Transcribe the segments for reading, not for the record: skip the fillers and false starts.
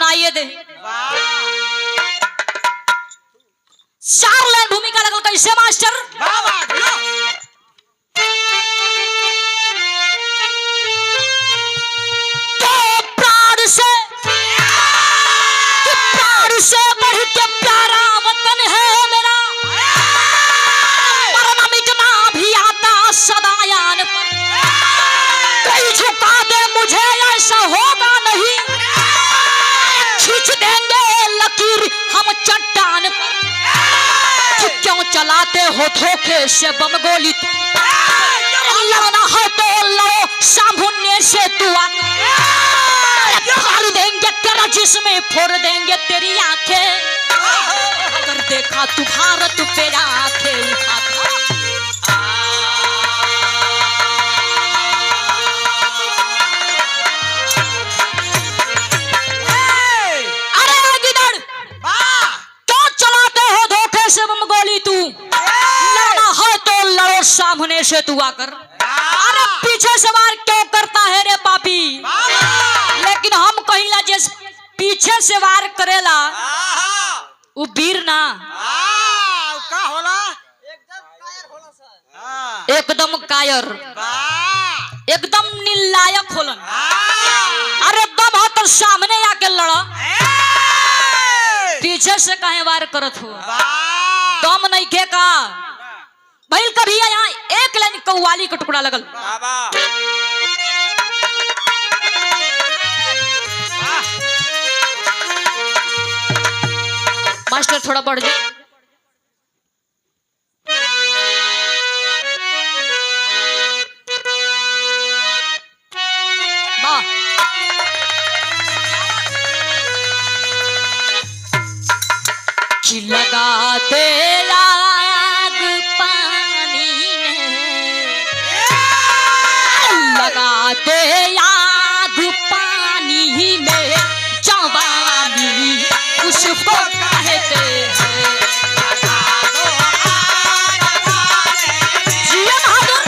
सुनाइए दे। 4 लाइन भूमिका लगल कैसे मास्टर? तो प्राण से बढ़ के प्यारा वतन है मेरा, मरना मिटना भी आता सदायान पर। कहीं झुका दे मुझे ऐसा होगा नहीं, खींच देंगे लकीर हम चट्टान पर। क्यों चलाते हो धोखे से बम गोली? लड़ना है तो लड़ो सामने से तू फाड़ देंगे तेरा जिस्म, फोड़ देंगे तेरी आंखें। अगर देखा तू भारत पे आंखें उठा। अरे गिदड़ क्यों चलाते हो धोखे से बम गोली? तू लड़ना है तो लड़ो सामने से तू आकर। अरे पीछे से वार क्यों करता है रे पापी? लेकिन हम कहिला जिस पीछे से वार करेला वो वीर ना, का होला? एकदम कायर, एकदम निर्लायक होलन। अरे दम हो तो सामने आके लड़ा, पीछे से काहे वार करत हो? दम नहीं के का भाई? कभी यहाँ एक लाइन कव्वाली का टुकड़ा लगल। मास्टर थोड़ा बढ़ जाए। वाह, कि लगा दे आग पानी में, लगा दे आग पानी में, जवानी उसको कहते हैं। जिया बहादुर,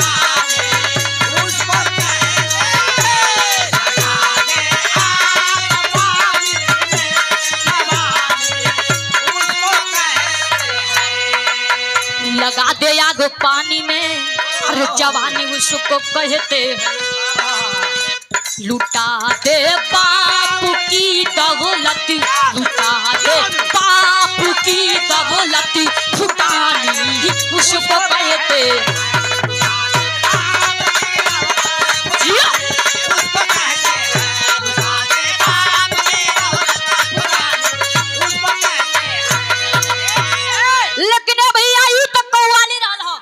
लगा दे आग पानी में, अरे जवानी उसको कहते हैं। लुटा दे बाप की दौलत, लुटा दे बाप की दौलत, फुटानी उसको कहते। लेकिन भैया ये तो कव्वाली रहा,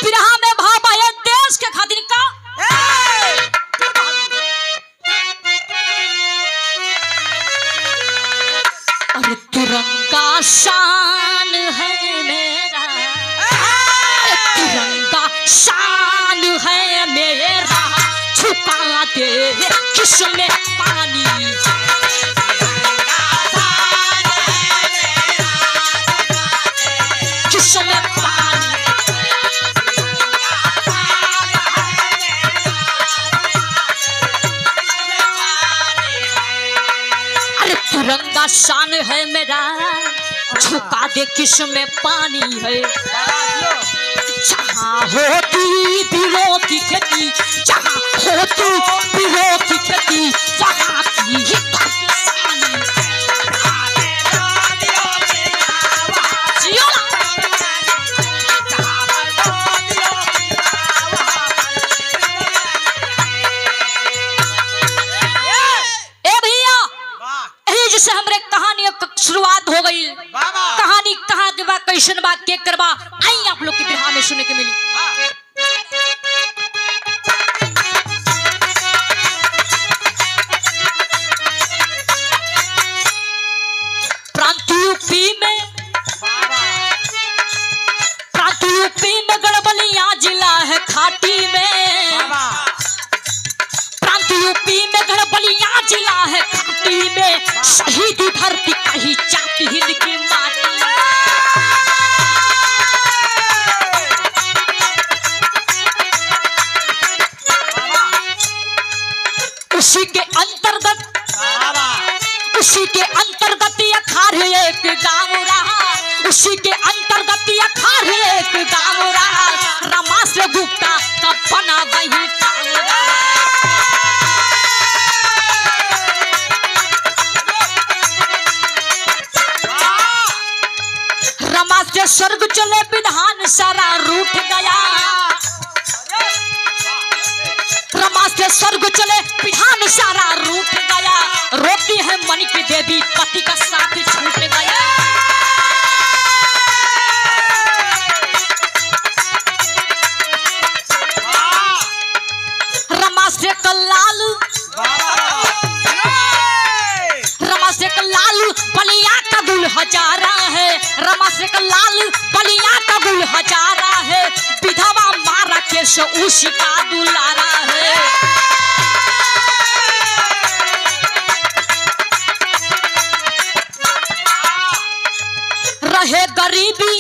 फिर हमें भापा है देश के खातिर का। अरे तिरंगा शान है मेरा, तिरंगा शान है मेरा, छुपा दे किसमें पानी। किसमें पानी, अरे तिरंगा शान है मेरा, झुका दे किसमें पानी है। जहाँ होती बीरों की खेती, जहाँ होती बीरों की खेती, वहाँ की ही किसानी। से हमरे कहानी शुरुआत हो गई। कहानी कहाँ के बा, कैसन बा, के करबा, आई आप लोग की बिरहा में सुनने के मिली। प्रांत यूपी में गड़बलिया जिला है खाटी में। प्रांत यूपी में गड़बलिया जिला है खाटी में, शहीद धरती कहीं जाती हिंद की माटी। उसी के अंतर्गत उसी के अंतर्गत अखार एक गाँव रहा, उसी के अंतर्गत अखार एक गाँव रहा, रमाश्र गुप्ता का बना वही काम रहा। रमाश्र स्वर्ग चले विधान सारा रूठ गया, रमाश्र स्वर्ग चले विधान सारा रूठ गया, रोती है मन की देवी पति का साथ छूट गया। रमाश्र का लाल, रमाश्र का लाल बलिया का गुल हजारा है, रमाश्र का लाल बलिया का गुल हजारा है, विधवा मारा केश उसी का दुलारा है। रहे गरीबी,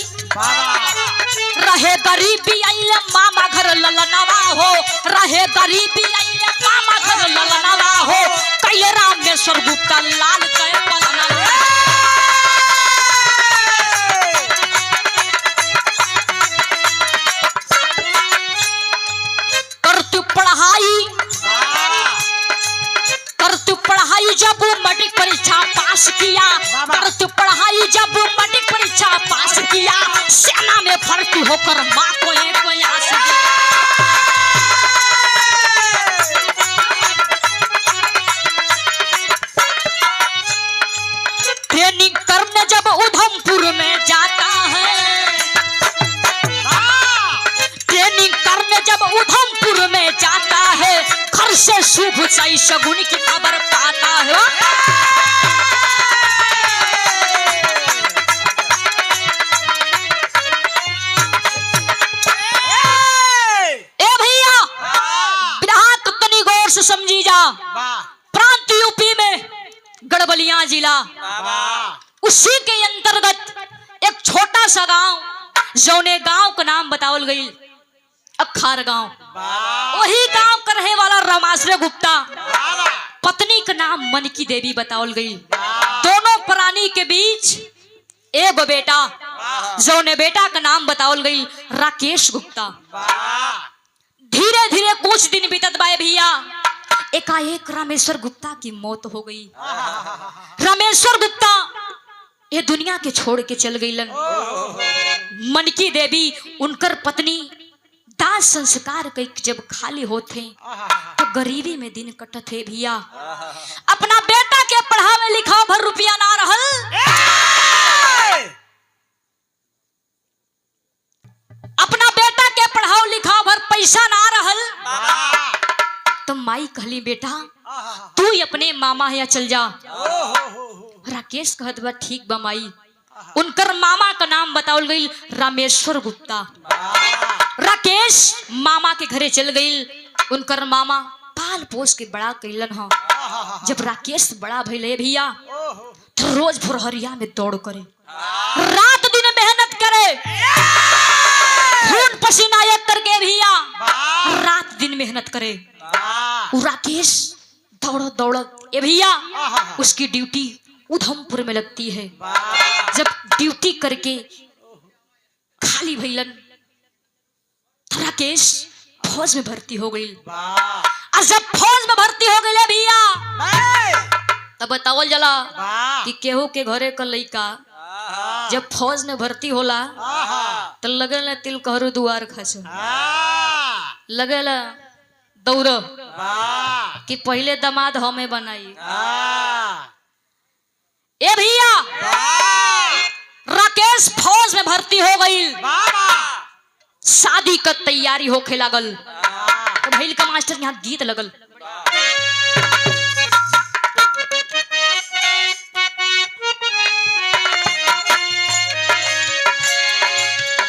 रहे गरीबी आइले मामा घर ललनवा हो, रहे गरीबी आइले मामा घर ललनवा हो, कैले रामेश्वर गुप्ता लाल के पलनवा। कर तू पढ़ाई, कर तू पढ़ाई जब मैट्रिक परीक्षा पास किया, कर तू पढ़ाई जब मैट्रिक परीक्षा पास किया, सेना में भर्ती होकर माँ को एक आस दिया। ट्रेनिंग करने जब उधमपुर में जाता है, ट्रेनिंग करने जब उधमपुर में जाता है, घर से शुभ सही शगुन की खबर पाता है। ए भैया बिरहा तनी गौर से समझी जा। प्रांत यूपी में गढ़बलिया जिला, उसी के अंतर्गत एक छोटा सा गांव, जौने गांव का नाम बतावल गई अखार गांव। वही गांव का रहे वाला रमाश्र गुप्ता, पत्नी का नाम मनकी देवी बतावल गई। दोनों प्राणी के बीच एक बेटा, जौने बेटा का नाम बतावल गई राकेश गुप्ता। धीरे धीरे कुछ दिन बीतत बाए भैया, एकाएक रामेश्वर गुप्ता की मौत हो गई। रामेश्वर गुप्ता ये दुनिया के छोड़ के चल गई। मनकी देवी उनकर पत्नी दाह संस्कार के जब खाली होते तो गरीबी में दिन कटते भैया। अपना बेटा के पढ़ावे लिखा भर रुपया ना रहल, अपना बेटा के पढ़ाओ लिखा भर पैसा ना रहल, तो माई कहली बेटा तू ही अपने मामा यहाँ चल जा। राकेश कहत बा ठीक बा माई। उनकर मामा का नाम बतावल गई रामेश्वर गुप्ता। राकेश मामा के घरे चल गई। उनकर मामा पाल पोस के बड़ा कैलन हो। जब राकेश बड़ा भइले भैया तो रोज भोरहरिया में दौड़ करे, रात दिन मेहनत करे, खून पसीना एक करके भैया रात दिन मेहनत करे। राकेश दौड़ दौड़ ए भैया उसकी ड्यूटी उधमपुर में लगती है। जब ड्यूटी करके खाली भइलन तो राकेश फौज में भर्ती हो गई। और जब फौज में भर्ती हो गई भैया तब बतावल जला कि केहू के घरे का लइका जब फौज में भर्ती होला तो लगल तिल कहरू दुआर खस, लगल दौड़ कि पहले दामाद हमें बनाई। ए भैया राकेश फौज में भर्ती हो गई। शादी का तैयारी होके लागल तो भैल का मास्टर यहाँ गीत लगल।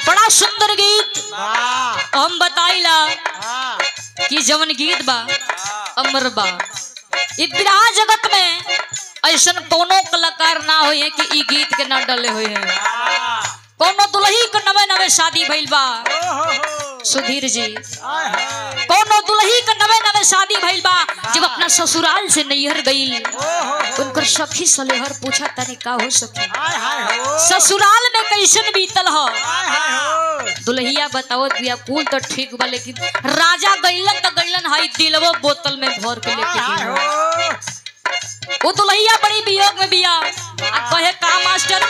बड़ा सुंदर गीत हम बताइला कि जवन गीत बा अमर बा। इस बिरहा जगत में ऐसा कोनो कलाकार ना हो कि ई गीत के ना डले हुए हैं। कोनो दुल्ही को नवे नवे शादी भइल बा सुधीर जी कोनो दुल्ही का नवे नवे शादी भइल बा जब अपना ससुराल से नैहर गई उनकर सखी सलेहर पूछा तने का हो सखी ससुराल में कैसन बीतल हो दुल्हिया बताओ दिया कुल तो ठीक बा लेकिन राजा गइलन तो गइलन हाई दिलवो बोतल में भर के लेके वो दुल्हिया बड़ी वियोग में बिया कहे का मास्टर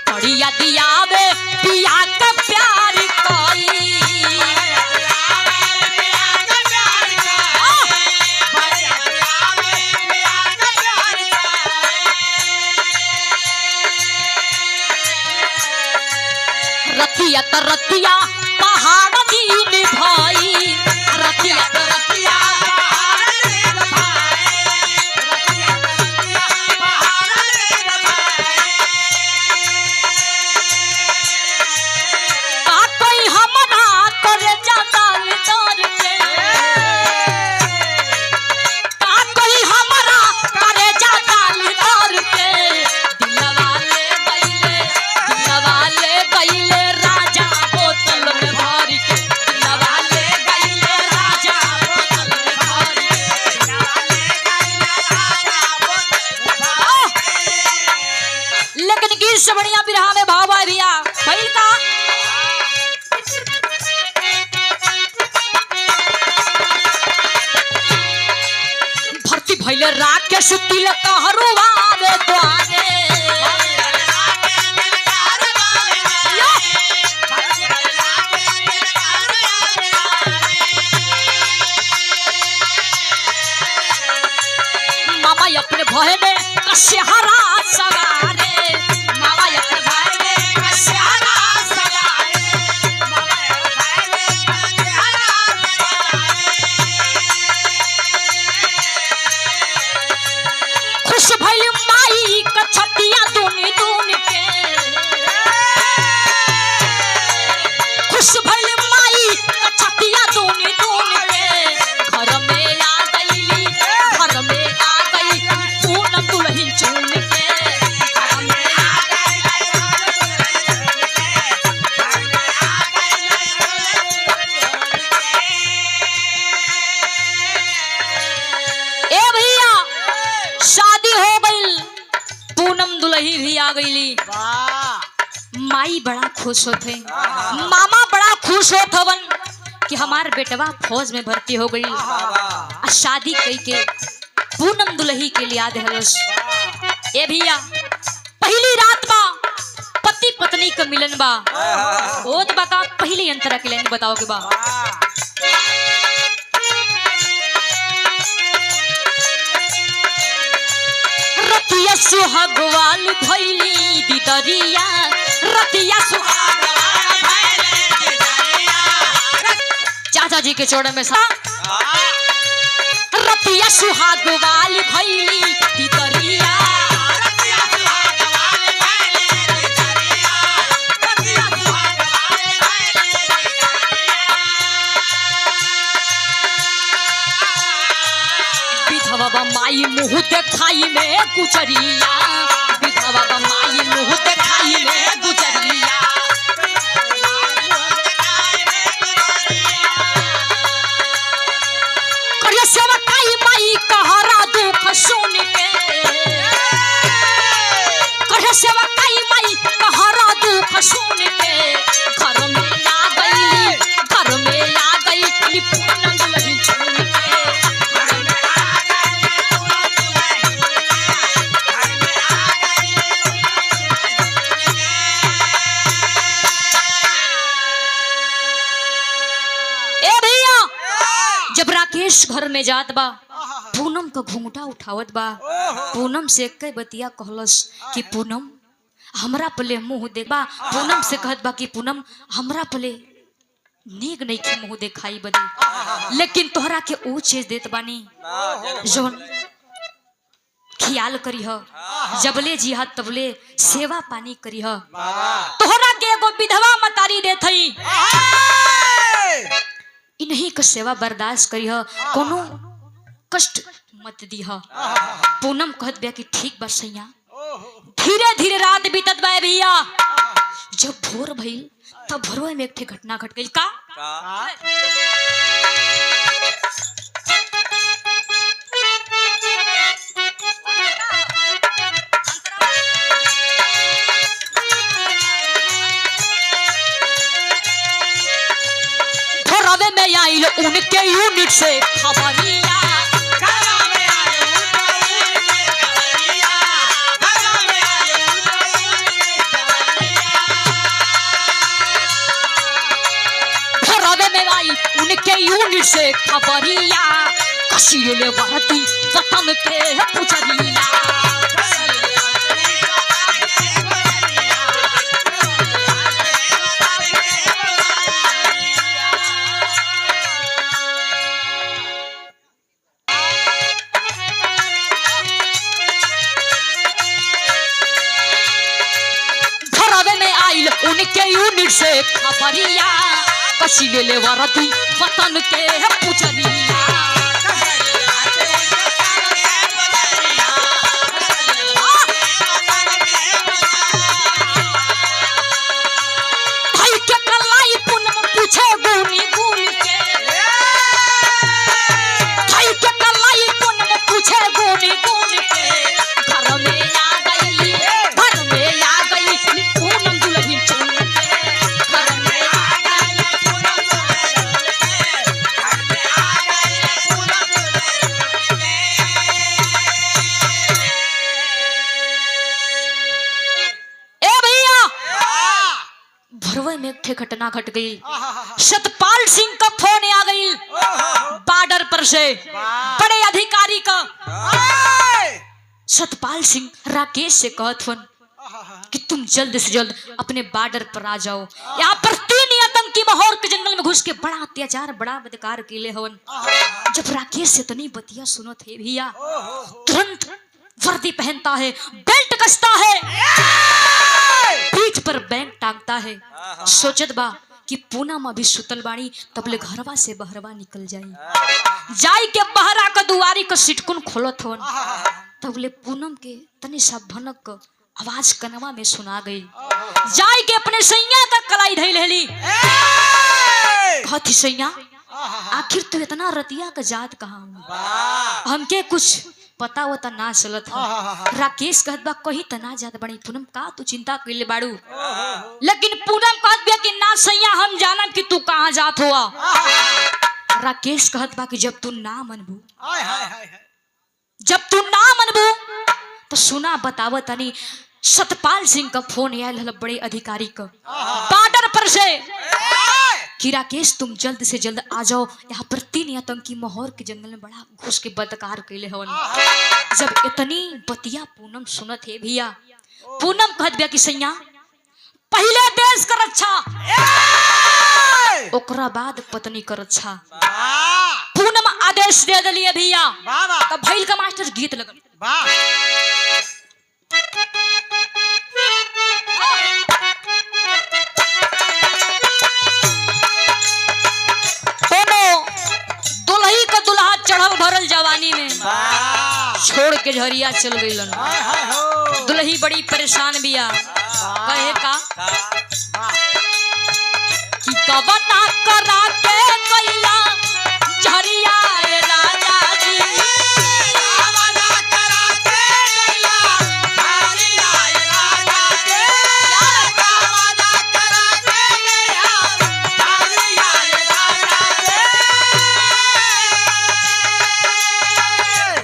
बढ़िया दिया बे पिया का प्यार कोई रतिया त रतिया पहाड़ दीन भाई रतिया त रतिया पहाड़ दीन का कोई हमरा करे जाता दर के का कोई हमरा करे जाता दर के दिलवा ले गइले राजा बोतल में भर के दिलवा ले गइले राजा बोतल में भर के दिलवा ले गइले राजा बोतल लेकिन गीत से बढ़िया बिरहा में भाव आए भैया भइल का भर्ती भइले राकेश तिलक हरुआ रे द्वारे मामा अपने भय में कशहरा सवारे मामा अपने भय में कशहरा सवारे मामा अपने भय में कशहरा सवारे खुश भइल माई कछतिया दूनी दून के खुश भइल माई कछतिया दूनी दून के घर में आ गईली घर में आ गई पूनम दुल्हन चुन के घर में आ ए भैया शादी हो गई पूनम दुल्ही भी आ गईली माई बड़ा खुश होते मामा बड़ा खुश होत हवन कि हमार बेटवा फौज में भर्ती हो गई आ शादी कई के पूनम दुल्ही के लिए याद हलस ए भैया पहली रात बा पति पत्नी का मिलन बा ओत बा का पहले अंतरा के लाइन बताओ के बा रतिया सुहागवाल भइली दिदरिया रतिया सुहागवाल भइली दिदरिया चाचा जी के चौड़े में रतिया सुहागवाल भइली दिदरिया रतिया सुहागवाल भइली दिदरिया रतिया सुहागवाल भइली दिदरिया विधवा माई मुँह देखाई में गुजरिया विधवा माई मुँह देखाई में गुजरिया करिया सेवकाई माई कहरा दुख सुन के करिया सेवकाई माई कहरा दुख सुन के घर में आ गई पूनम दुल्हन चुन के घर में आ जब राकेश घर में जात बा पूनम का घूंघटा उठावत बा पूनम से कई बतिया कहलस कि पूनम हमरा पले मुंह देखबा पूनम से कहत बा कि पूनम हमरा पले नीक नहीं के मुंह देखाई बदे लेकिन तोहरा के ओ चीज देत बानी जोन ख्याल करीह जबले जिहा तबले सेवा पानी करीह तोहरा के एगो विधवा मतारी देथई इन्हीं का सेवा बर्दाश्त करीह कोनो कष्ट मत दीह पूनम कहत बा कि ठीक बा सैया धीरे धीरे रात बीतत बा भैया। जब भोर भइल तब भोरवा में एक ठे घटना घट गई। का भोरवे में आइल उनके यूनिट से खबरिया। उनके यूनिट से खबरिया कसीले वरती वतन के पुजरिया। घरवे में आइल उनके यूनिट से खबरिया कसीले वरती वतन के पुजरिया। भाई के कलाई पूनम पूछे गुनी गुनी के। भाई के कलाई पूनम पूछे गुनी गुनी के। घर में आ गई पूनम दुल्हन चुन के। घर में आ गई में एक ठे घटना घट गई। सतपाल सिंह का फोन आ गई बॉर्डर पर से बड़े अधिकारी का। सतपाल सिंह राकेश से कहत हन कि तुम जल्द से जल्द अपने बॉर्डर पर आ जाओ। यहाँ पर 3 आतंकी माहौर के जंगल में घुस के बड़ा अत्याचार बड़ा बदकार किले हवन। जब राकेश से तनी बतिया सुनो थे भैया तुरंत वर्दी पहनता है, बेल्ट कसता है, पीठ पर बैग टांगता है। सोचत बा कि पूनम अभी सुतल बाड़ी तबले घरवा से बहरवा निकल जाई के बहरा का दुआरी का सिटकुन खोलत हवन। तबले पूनम के तनी सा भनक आवाज कनवा में सुना गई। जाई के अपने सैया का कलाई धइल हेली। कहती सैया आखिर तू इतना रतिया का जात कहाँ? हमके कुछ पता होता ना चलत है। राकेश कहत बा कहीं तना जात बड़ी पूनम का तू चिंता कइले बाड़ू। लेकिन पूनम कहत बा कि ना सैया हम जानब कि तू कहाँ जात हुआ। राकेश कहत बा कि जब तू ना मनबू तो सुना बताव तनी। सतपाल सिंह का फोन आयल हल बड़े अधिकारी का बॉर्डर पर से कि राकेश तुम जल्द से जल्द आ जाओ। यहाँ पर 3 आतंकी माहौर के जंगल में बड़ा घुस के बदकार कैले हवन। जब इतनी बतिया पूनम सुनत है भैया, पूनम कहत बिया कि सैया पहले देश कर अच्छा ओकरा बाद पत्नी कर अच्छा। पूनम आदेश दे दिलिए भैया। तब भैल का मास्टर गीत लगल। चढ़ल भरल जवानी में छोड़ के झरिया चल गई। दुल्ही बड़ी परेशान बिया। कहे का कि गबना करा के गइला झरिया ए राजा जी। गबना करा के गइला झरिया ए राजा जी। गबना करा के गइला झरिया ए राजा जी।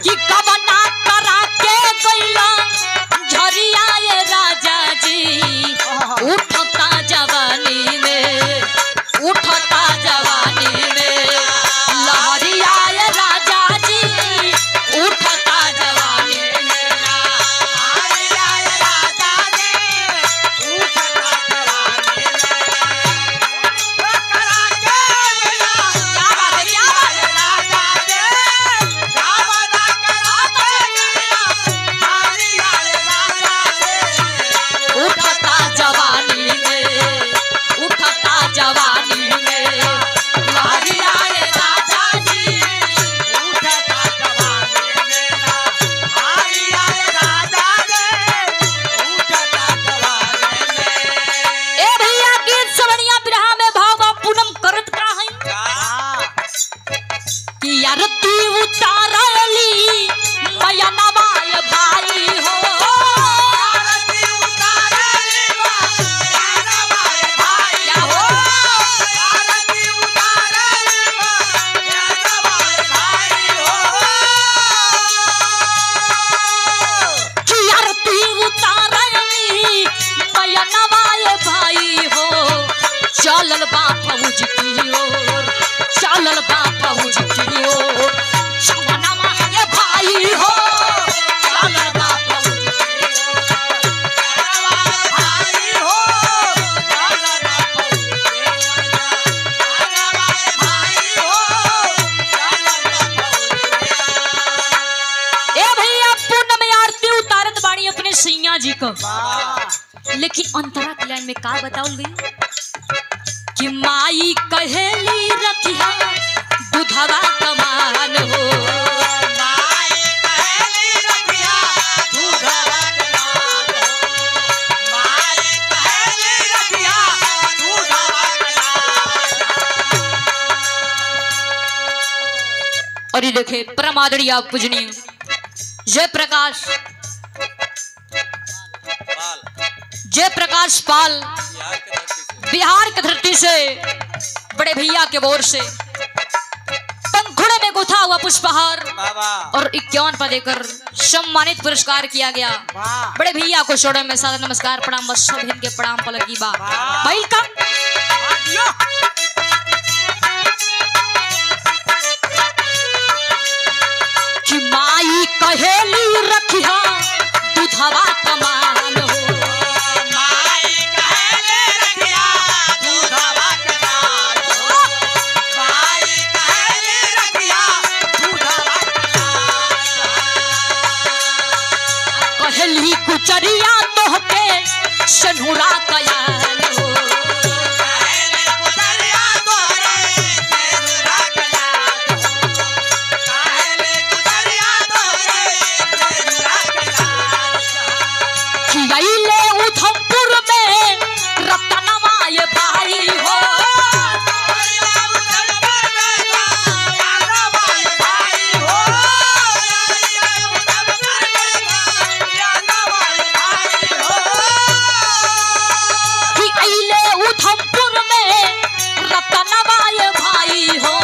कि गबना करा के गइला झरिया ए राजा जी। उठता जवानी में उठता कि आरती उतारली मैया नवाय भाई हो आरती उतारली मैया नवाय भाई हो आरती उतारली मैया नवाय भाई हो कि आरती उतारली मैया नवाय भाई हो चलल बा फौज की ओर चलल बा फौज की ओर जवानवा ये भाई हो चलल बा फौज की ओर भाई हो भाई हो ए भैया पूर्ण में आरती उतारत बाणी अपने सैया जी को वाह लेकिन अंतरा के लाइन में का बताउल गई कि माई कहेली रखिया दूधवा कमान हो माई कहली रखिया दूधवा कमान हो माई कहली रखिया दूधवा कमान और ये देखे परम आदरणीय पूजनीय जयप्रकाश पाल बिहार की धरती से बड़े भैया के बोर से पंखुड़े में गुथा हुआ पुष्पहार बाबा और 51 पर देकर सम्मानित पुरस्कार किया गया। वाह बड़े भैया को छोड़े में सादर नमस्कार प्रणाम सब के प्रणाम पलकी बा भाई का दियो कि माई कहेली रखिया दूधवा कमान हो माई कहले रखिया दूधवा कमान हो माई कहले रखिया दूधवा कमान कहेली गुजरिया तोहके सनुरा कयान हो कहले गुजरिया तोरे तेरा कयान हो कहले गुजरिया तोरे तेरा कयान खियाइले उधमपुर में रतनवा ये भाई हो खियाइले उधमपुर में रतनवा ये भाई हो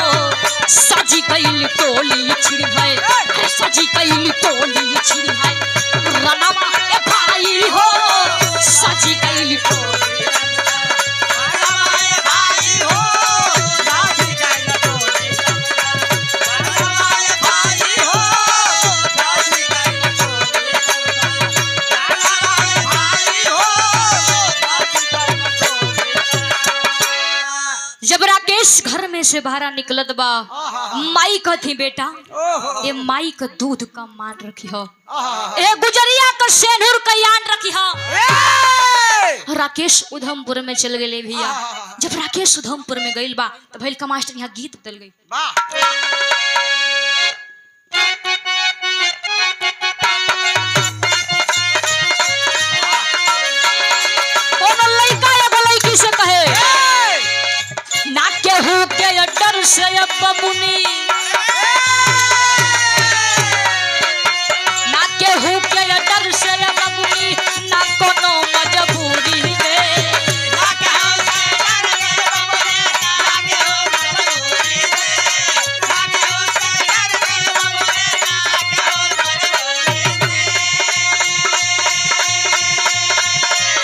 सजी गइल टोली छिड़ भय सजी गइल टोली छिड़ भय रनवा ये भाई हो सजी गइल टोली जब राकेश घर में से बाहर निकलत बा माई कथी बेटा ये माई का दूध का मान रखी हो ए गुजरिया का सेनुर का यान रखी हो राकेश उधमपुर में चल गए भैया जब राकेश उधमपुर में गइल बा तो भैल का मास्टर यहाँ गीत बदल गई कोनो लइका एगो लइकी से कहे ना केहू के डर से अब बबुनी ना केहू के डर से अब बबुनी ना कोनो मजबूरी में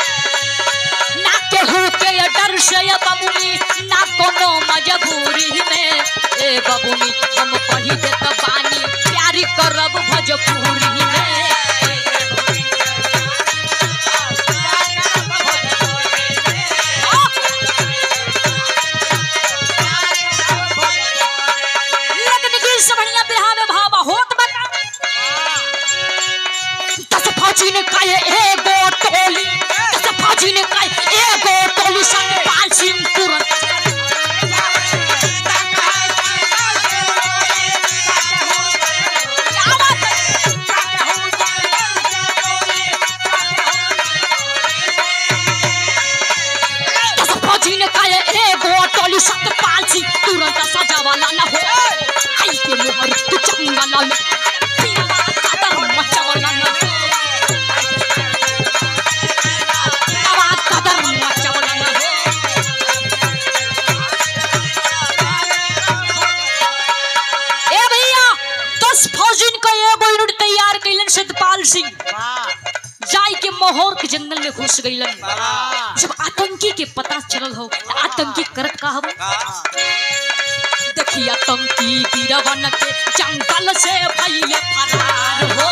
ना केहू के डर से अब बबुनी ना कोनो मजबूरी में ए बबुनी हम कही देत बानी प्यारी करब भोजपुरी में लगन की सबनिया बिरहा में भावा होत बता 10 फौजी ने काहे एगो टोली 10 फौजी ने काहे एगो टोली संग पाल सिंह तुरंत क्या बात है? मचवलन पियावा कदर मचवलन पियावा कदर मचवलन ए भैया 10 फौजिन का एगो यूनिट तैयार कइलन सतपाल सिंह जाई के मोहर के जंगल में घुस गइलन जब आतंकी के पता चलल हो आतंकी करत का हव देखिए आतंकी वीरवन के जंगल से भइले फरार हो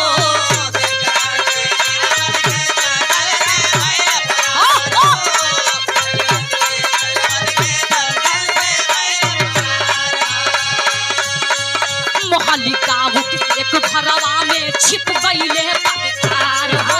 मोहाली गाँव के एक घरवा में छिप गइले पत्थर हो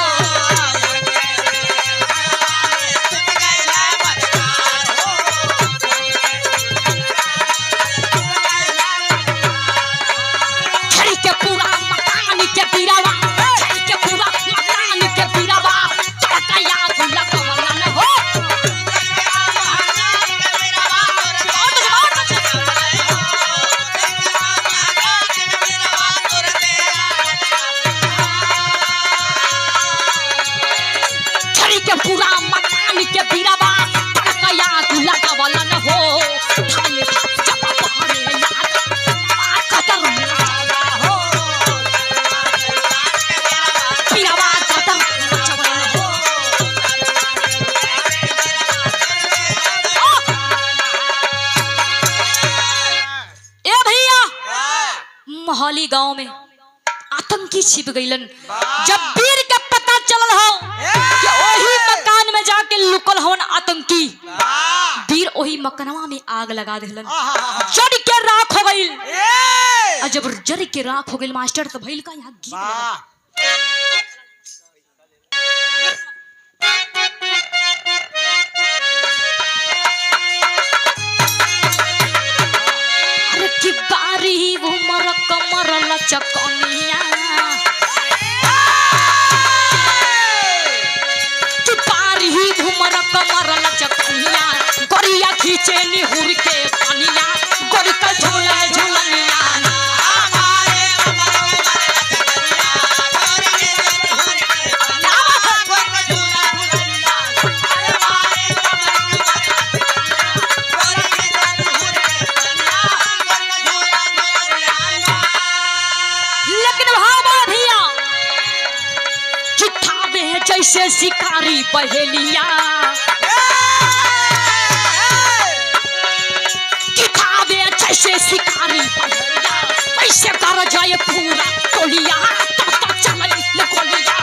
मोहाली गांव में आतंकी छिप गइलन जब वीर के पता चलल हो कि ओही मकान में जाके लुकल हवन आतंकी वीर ओही मकनवा में आग लगा देलन जड़ के राख हो गइल और जब जड़ के राख हो गइल मास्टर तो भइल का यहां गीत की बारी उमर कमर लचकनिया की बारी उमर कमर लचकनिया गोरिया खींचे निहुर के पनिया गोरी का झूला झूलनिया जैसे शिकारी बहेलिया किताबे जैसे शिकारी बहेलिया वैसे कर जाए पूरा टोलिया तब चल गोलिया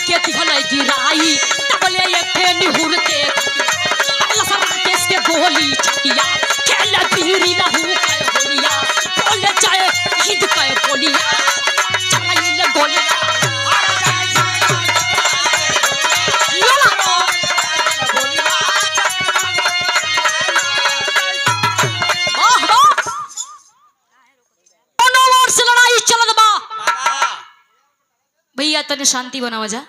गिराई तबले ये निहुर के केस के गोली चकिया खेल पीरी लहू के गोलिया बोले चाहे हिद के गोलिया चलाइले गोलिया भैया तने शांति बनावा जा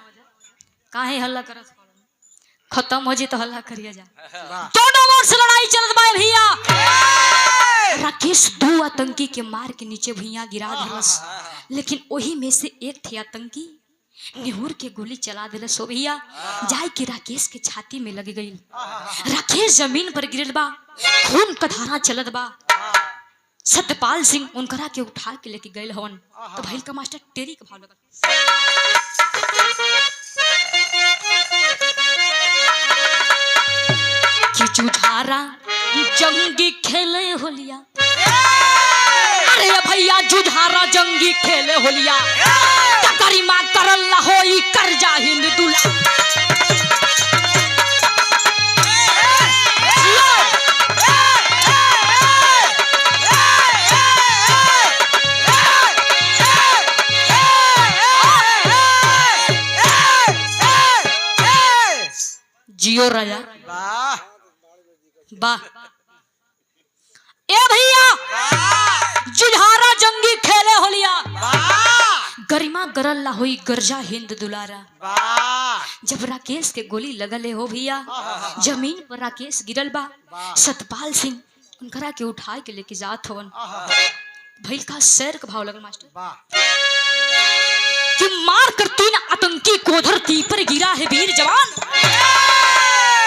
काहे हल्ला करत खत्म हो जी तो हल्ला करिया जा दोनों ओर से लड़ाई चलत बा भैया राकेश दो आतंकी के मार के नीचे भैया गिरा देलस लेकिन वही में से एक थे आतंकी निहुर के गोली चला देले सो भैया जाय के राकेश के छाती में लग गई राकेश जमीन पर गिरल बा खून का धारा चलत बा सतपाल सिंह उनकरा के उठा के लेके गए हवन तो भैल का मास्टर टेरी का भाव लगा कि जुझारा जंगी खेले होलिया अरे भैया जुझारा जंगी खेले होलिया करीमा करल्ला होई कर जा हिंद दुला जियो राजा वाह वाह। ए भैया जुझारा जंगी खेले होलिया वाह गरिमा गरल ला हुई गर्जा हिंद दुलारा। वाह जब राकेश के गोली लगले हो भैया जमीन पर राकेश गिरल बा। सतपाल सिंह उनकरा के उठा के लेके जात हवन। भइल का शेर का भाव लगल मास्टर वाह कि मार कर 3 आतंकी को धरती पर गिरा है वीर जवान।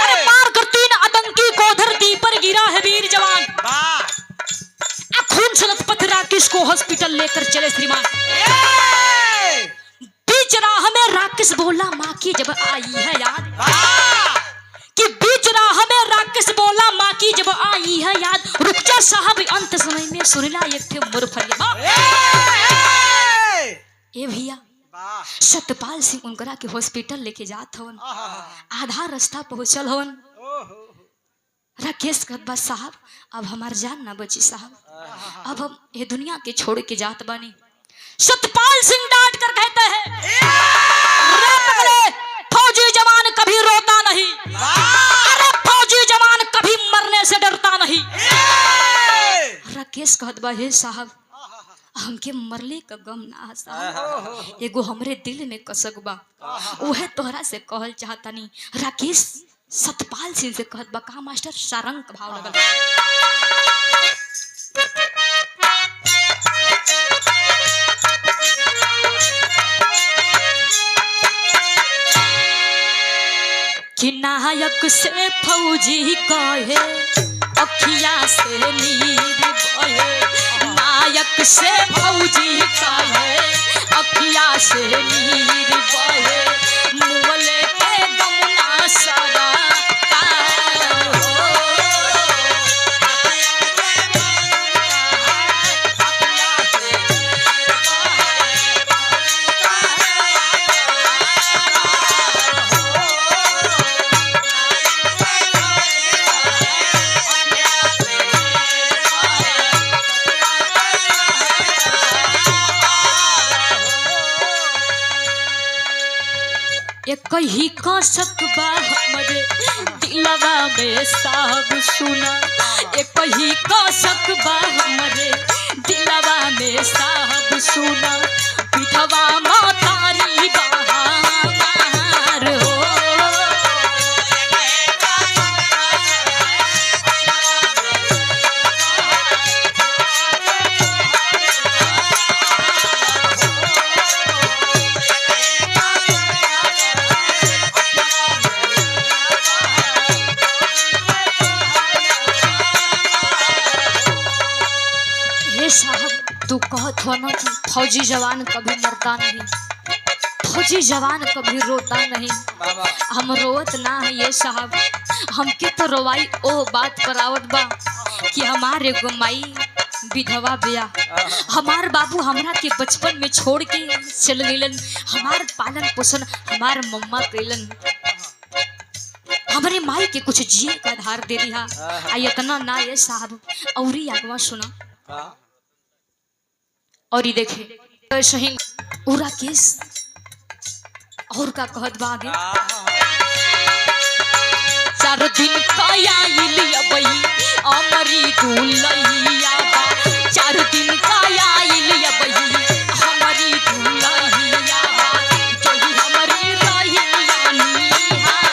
अरे मार कर 3 आतंकी को धरती पर गिरा है वीर जवान। वाह खून से लथपथ राकेश को हॉस्पिटल लेकर चले श्रीमान। बीच राह में राकेश बोला माँ की जब आई है याद। कि बीच राह में राकेश बोला माँ की जब आई है याद। रुक जा साहब अंत समय में सुनला एक थे मोर फरियाद। ए भैया सतपाल सिंह उनकरा के हॉस्पिटल लेके जात हवन। आधा रास्ता पहुंचल हवन। राकेश कहत साहब अब हमार जान ना बची साहब अब हम ये दुनिया के छोड़ के जात बानी। सतपाल सिंह डांट कर कहते हैं फौजी जवान कभी रोता नहीं। अरे फौजी जवान कभी मरने से डरता नहीं। राकेश कहत बा हे साहब हमके मरले का गम ना साहब एगो हमरे दिल में कसक बा उहे तोहरा से कहल चाहतानी। राकेश सतपाल सिंह से कहत बा का मास्टर सारंग का भाव लगल। कि नायक से फौजी कहे अखिया से नीर बहे। नायक से फौजी कहे अखिया से नीर बहे। मुअले के गमना सरा कहीं का सकबा हमरे दिलवा में साहब सुना। कहीं का सकबा हमरे दिलवा में साहब सुना। विधवा मातारी बहार हो। तू कहत हो ना कि फौजी जवान कभी मरता नहीं फौजी जवान कभी रोता नहीं। हम रोवत ना है ये साहब हमके तो रोवाई ओ बात पर आवत बा कि हमारे गुमाई विधवा बिया। हमार बाबू हमरा के बचपन में छोड़ के चल गइलन। हमार पालन पोषण हमार मम्मा कैलन। हमारे माई के कुछ जिए का आधार दे दिया। इतना ना ये साहब औरी आगवा सुना और ये देखे सही उरा केस और का कहत बा आगे। 4 दिन काया इलिया बई अमरी दुलैया। 4 दिन काया इलिया बई हमारी दुलैया। जोही हमारी रहिया निहार।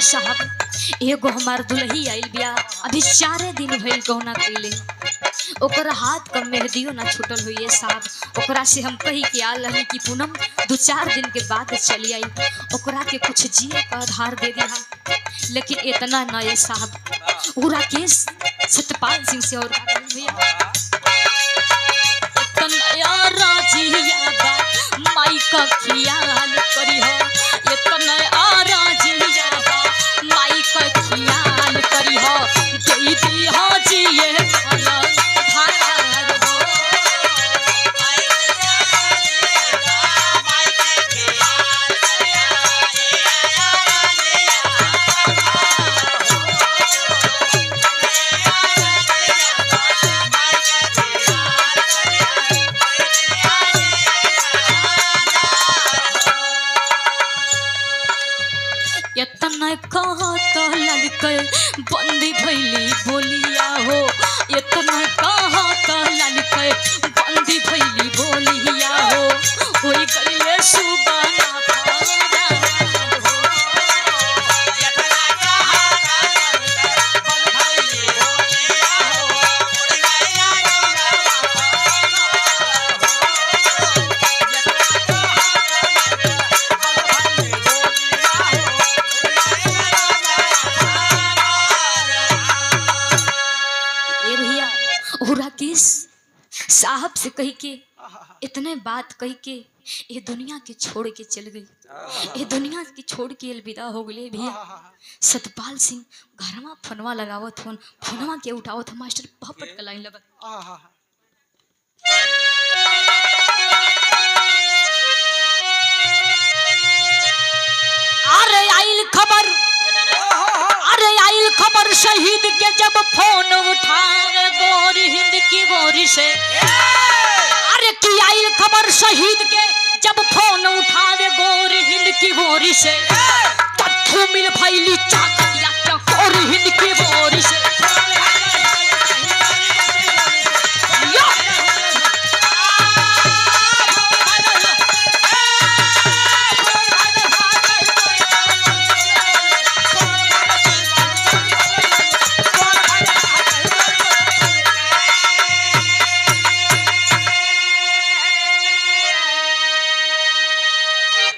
साहब एगो हमार दुल्ही आइल बिया अभी 4 दिन भइल गौना कइले। ओकर हाथ का मेहंदियो ना छूटल हुई साहब। ओकरा से हम कही के आल रही कि पूनम 2-4 दिन के बाद चली आई। ओकरा के कुछ जिए का आधार दे दिया लेकिन इतना ना ये साहब वो राकेश सतपाल सिंह से और भैया इतना राजिया बा माई का ख्याल करी हो। इतना राजिया बा माई का ख्याल करी हो। दीदी हो जिए भला भार हो। पुलिस साहब से कही के इतने बात कही के ये दुनिया के छोड़ के चल गई, ये दुनिया की छोड़ के अलविदा हो गई भैया। सतपाल सिंह घरमा फोनवा लगावत फोन फोनवा के उठावत मास्टर पपट का लाइन लगत। अरे आइल खबर, अरे आइल खबर शहीद के जब फोन उठावे गोरी हिंद की गोरी से। अरे की आइल खबर शहीद के जब फोन उठावे गोरी हिंद की गोरी से। तत्थू मिल फैली चाकतिया गोरी हिंद की गोरी से।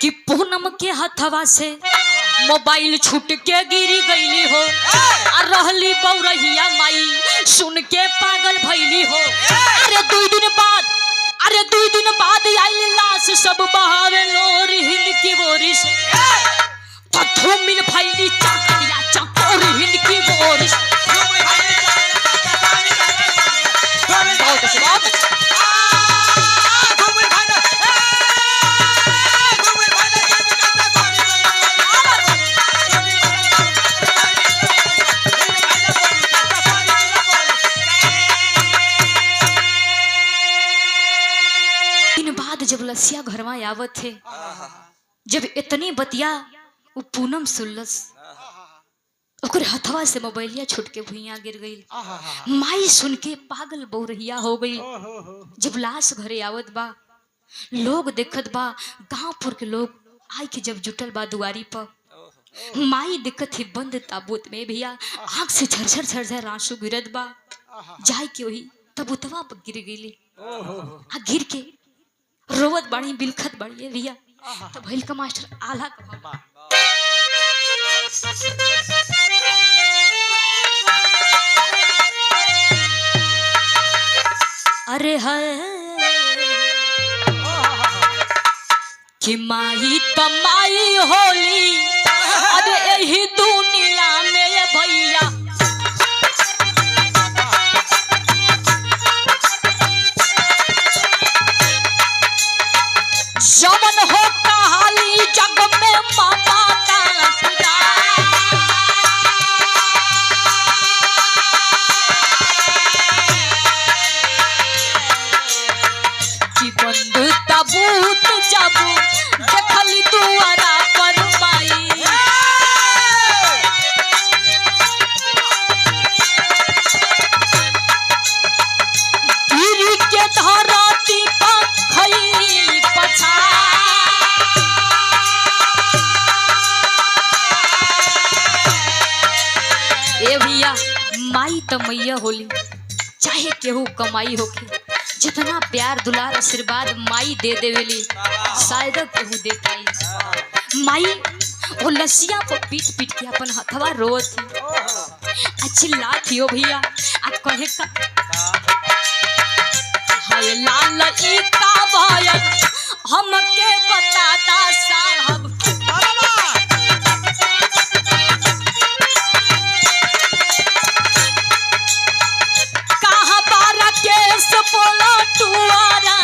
कि पूनम के हथवा से मोबाइल छूट के गिरी गईली हो। रहली बौरहिया माई सुन के पागल भैली हो। अरे 2 दिन बाद, अरे 2 दिन बाद आइल लाश सब बहावे लोरी हिंद की बोरी से। तत्थू मिल फैली चाकतिया चकोरी हिंद की बोरी से। जब लसिया घरवा आवत थे, जब इतनी बतिया वो पूनम सुल्लस ओकर हथवा से मोबाइलिया छूट के भुइया गिर गई। माई सुन के पागल बौरहिया हो गई। जब लाश घरे आवत बा, लोग देखत बा, गांवपुर के लोग आई के जब जुटल बा दुआरी पर, माई दिक्कत ही बंद ताबूत में भैया आंख से झरझर झरझर आंसू गिरत बा। जाय के वही तबूतवा पर गिर गईली। आ गिर के रोवत बाड़ी बिलखत बाड़ी भैया। तो भैल का मास्टर आला का अरे है कि माई तमाई होली। अरे यही दुनिया में ये भैया जमन हो कहाली जग में मामा का पूजा। कि बंद ताबूत जब देखली दुआरा पर माई। गिरी के धरती पर खई पछा। ए भैया माई तो मैया होली, चाहे केहू कमाई होके, जितना प्यार दुलार आशीर्वाद माई दे देवेली शायद केहू दे पाई। माई वो लसिया को पीट पीट के अपन हथवा रोत थी, चिल्ला थी ओ भैया। आ कहे का हाय लाल ई का भयन हमके बताता साहब। कहाँ बारा केस बोला टुआरा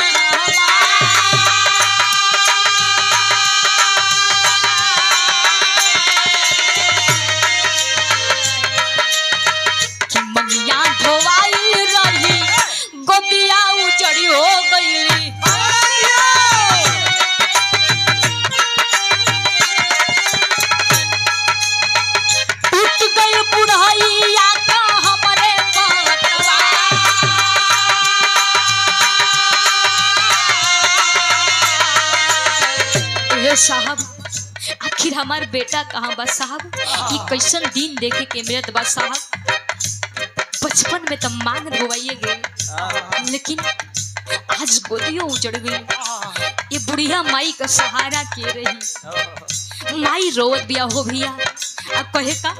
कि मनिया धोवाई रही गोदिया उजड़ी हो गई। टूट गई बुढ़ैया का हमरे पतवा। ये साहब आखिर हमार बेटा कहाँ बा साहब? ये कैसन दिन देखे के मिलत बा साहब? बचपन में तो मांग धोवाइए गए, लेकिन आज गोदियों उजड़ गई। ये बुढ़िया माई का सहारा के रही। माई रोवत बिया हो भैया। अब कहे का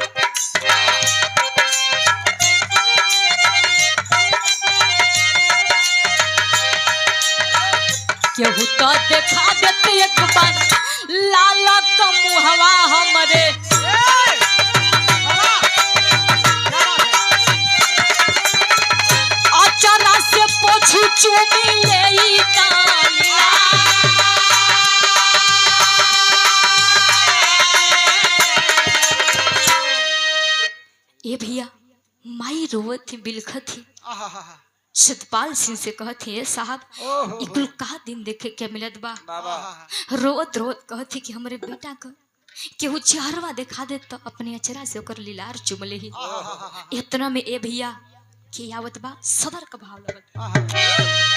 केहू तो देखा देते एक बार लाला का मुहवा हमरे अचरा से पोछी चूमी ले तालिया। ये भैया माई रोवत थी बिलखत थी। सतपाल सिंह से कहती है साहब इकुल का दिन देखे के मिलत बा। रोवत रोवत कहती कि हमरे बेटा का केहू चेहरवा देखा दे तो अपने अचरा से ओकर लीलार चुम ले ही। इतना में ए भैया के आवत बा सदर का भाव लगत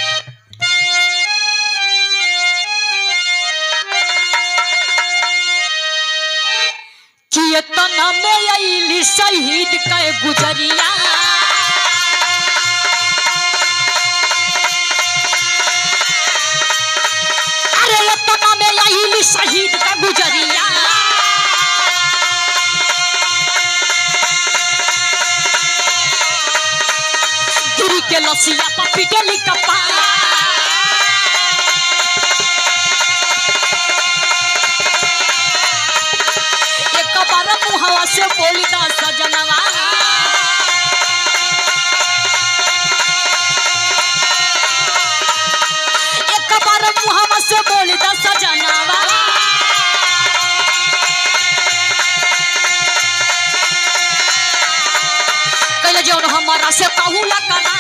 कि इतना में आईली शहीद के गुजरिया। शहीद का गुजरिया गिरी के लसिया पर पिटली कपा एक बार मुहवा से बोली दा सजनवा एक बार मुहवा से बोली दा सजनवा जौन हमारा से कहूला करा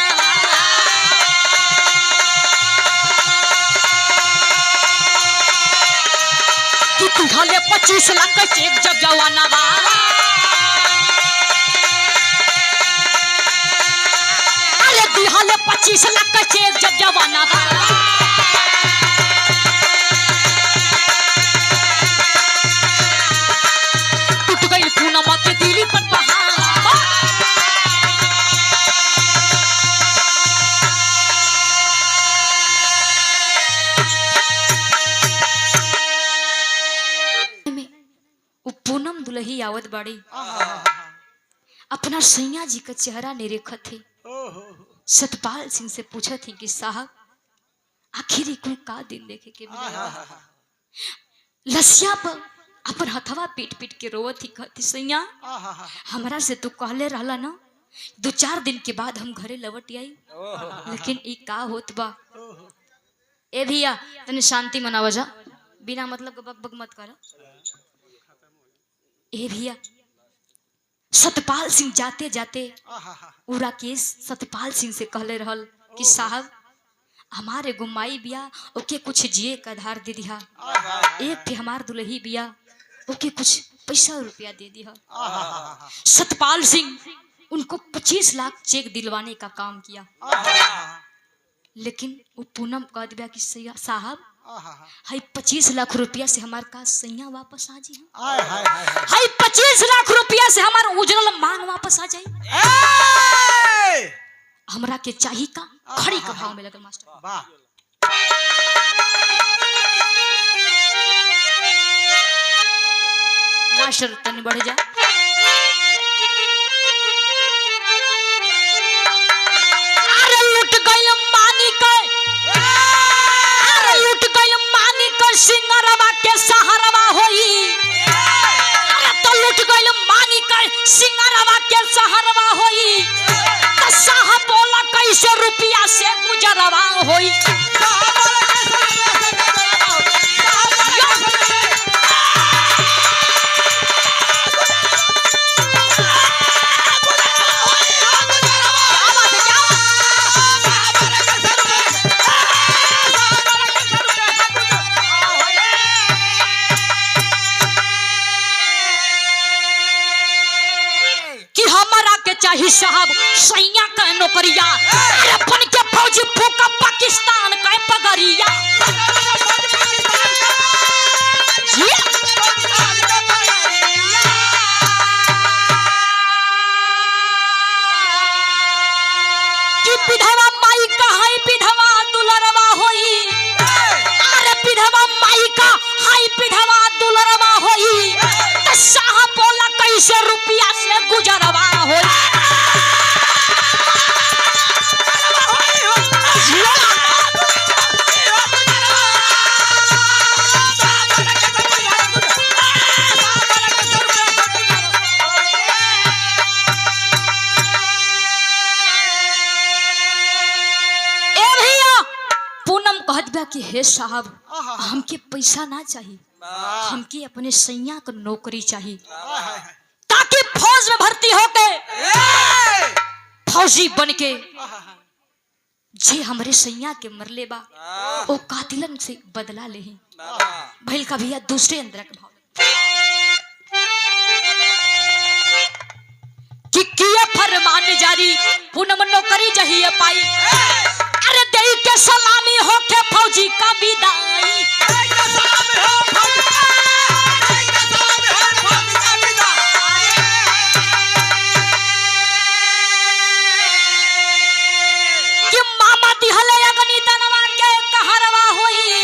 कि तुझे 25 लाख का चेक जब जवाना बा अरे दिहाले 25 लाख का चेक जब जवाना बा टूट गई पूनम के दिली पर पहाड़ दुलही आवत बाड़ी अपना सैया जी का चेहरा निरेखत थे। सतपाल सिंह से पूछा थी कि साहब आखिर को का दिन देखे के लसिया पर अपन हथवा पीट पीट के रोवत थी कहती सैया हमरा से तू कहले रहला ना 2-4 दिन के बाद हम घरे लौट आई लेकिन ई का होत बा। ए भैया तने शांति मनावा जा बिना मतलब बक बक मत कर। ए भैया सतपाल सिंह जाते जाते उड़ा केस सतपाल सिंह से कहले रहल कि साहब हमारे गुमाई बिया ओके कुछ जिए का आधार दे दिया एक थे हमार दुल्ही बिया ओके कुछ पैसा रुपया दे दिया। सतपाल सिंह उनको 25 लाख चेक दिलवाने का काम किया लेकिन वो पूनम कह दिया कि साहब हाई 25 लाख रुपया से हमार का सैया वापस आ जी हाई 25 लाख रुपया से हमार उजरल मांग वापस आ जाए हमरा के चाहिए का खड़ी का भाव में लगल मास्टर। मास्टर तनी बढ़ जा अरे लूट गइल मानी के अरे लूट गइल मानी के सिंगरवा के सहारवा होई अरे तो लूट गइल मानी के सिंगरवा के सहारवा होई तो साहब बोला कैसे रुपया से गुजरवा होई। चाहिए साहब सैया का नौकरिया अपन के फौजी फूका पाकिस्तान का पगड़िया कि विधवा माई का है विधवा दुलरवा होई अरे विधवा माई का है विधवा दुलरवा होई तो साहब बोला कैसे रुपया से गुजरवा होई। कि हे साहब आहा। हमके पैसा ना चाहिए, वाह। हमके अपने सैया को नौकरी चाहिए आहा। ताकि फौज में भर्ती होके ए! फौजी बन के आहा। जे हमरे सैया के मरले बा वो कातिलन से बदला ले भइल का भैया दूसरे अंदर के भाव कि किए फरमान जारी पूनम नौकरी जहिए पाई अरे देई के सलामी होके फौजी का विदाई कि मामा दिहले अग्नि दनवा के कहरवा होई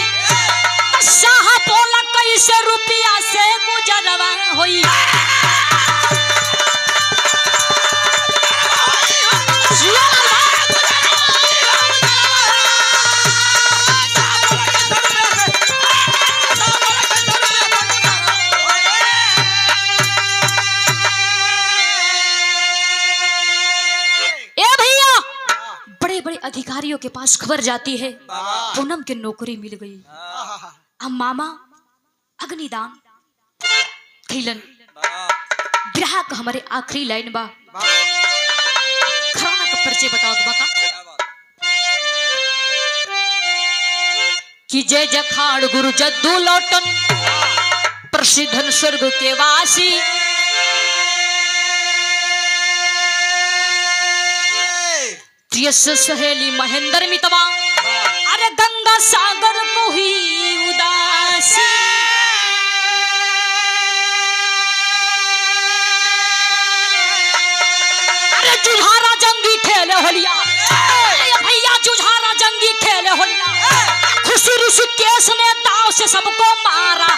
शाह बोला कैसे रुपया से गुजरवा होई बड़े अधिकारियों के पास खबर जाती है पूनम की नौकरी मिल गई। अब मामा अग्निदान खैलन ग्राहक हमारे आखिरी लाइन बा खराना का परिचय बताओ तो बका कि जय जखाड़ गुरु जद्दू लौटन प्रसिद्धन स्वर्ग के वासी सहेली महेंद्र मितवा अरे गंगा सागर को ही उदासी अरे जुझारा जंगी खेले होलिया भैया जुझारा जंगी खेले होलिया खुशी ऋषिकेश ने दाव से सबको मारा